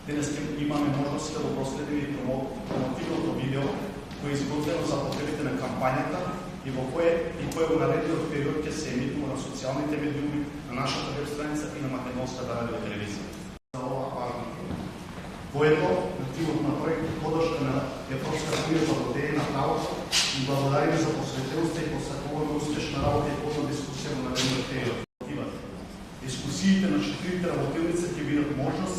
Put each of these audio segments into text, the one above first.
Денес имаме можност да го проследиме и промотивното видео кој е изготвено за потребите на кампањата и во кое во наредниот период ќе се емитува на социјалните медиуми, на нашата веб страница и на македонската радио и телевизија. За ова важна тема. Воедно, мотивот на проектот поддршка на Европската унија за владење на правото и благодариме за посветеността и посакуваме успешна работа и плодна дискусија во наредниот период. Дискусиите на 4 работилници ќе бидат можност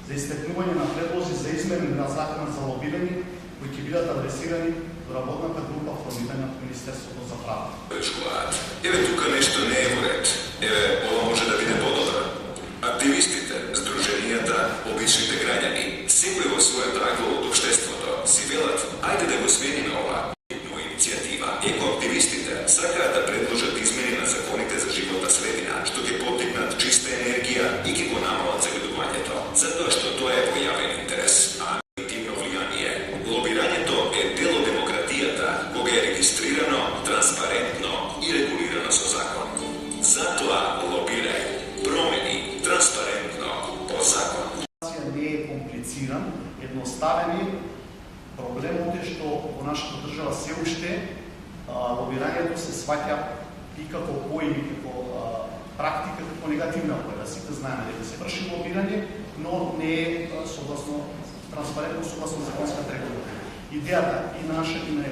за истекнување на предлози за измене на законот за лобирање, кои ќе бидат адресирани до работната група формирана од Министерството за правда. Еве тука нешто не е во ред. Еве ова може да биде подобро. Активистите, здруженијата, обичните граѓани, секој во својот ангол од општеството си велат, ајде да го смениме ова. Нова иницијатива. Екоактивистите сакаат да предложат измени на законите за животна средина, што ќе поттикнат чиста енергија и ќе го намалат загадувањето, затоа што тоа е во јавен интерес, а легитимно влијание. Лобирањето е дел од демократијата, кога е регистрирано, транспарентно и регулирано со закон. Затоа лобирај, промени транспарентно по закон. Не е комплициран, едноставен е. Проблемот е што во нашата држава се уште лобирањето се сваќа и како поим, и како практика, како негативна појава. Сите знаеме дека се врши лобирање, но не е согласно транспарентно, согласно законската регулатива. Идејата и наша и на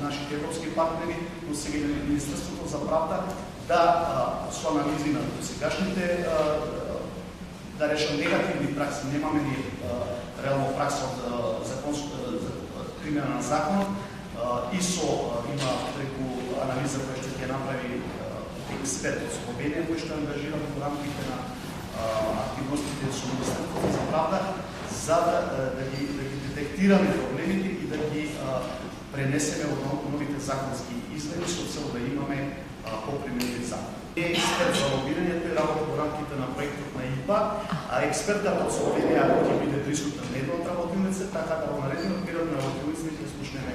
нашите европски партнери, но сега и на Министерството за правда, да со анализи на сегашните да решат негативни пракси, немаме ни реално пракса од примена на законот, ИСО има преку анализа која што ќе направи експерт од Словенија, кој што ангажира во рамките на активностите со Министерството за правда, за да ги детектираме проблемите и да ги пренесеме од новите законски измени со цел да имаме поприменлив закон. Не е експерт за лобирањето и работа во рамките на проектот на ИПА, а експертот од Словенија ќе биде присутен на една од работилница, така да во наредниот период на работилниците ќе слушнеме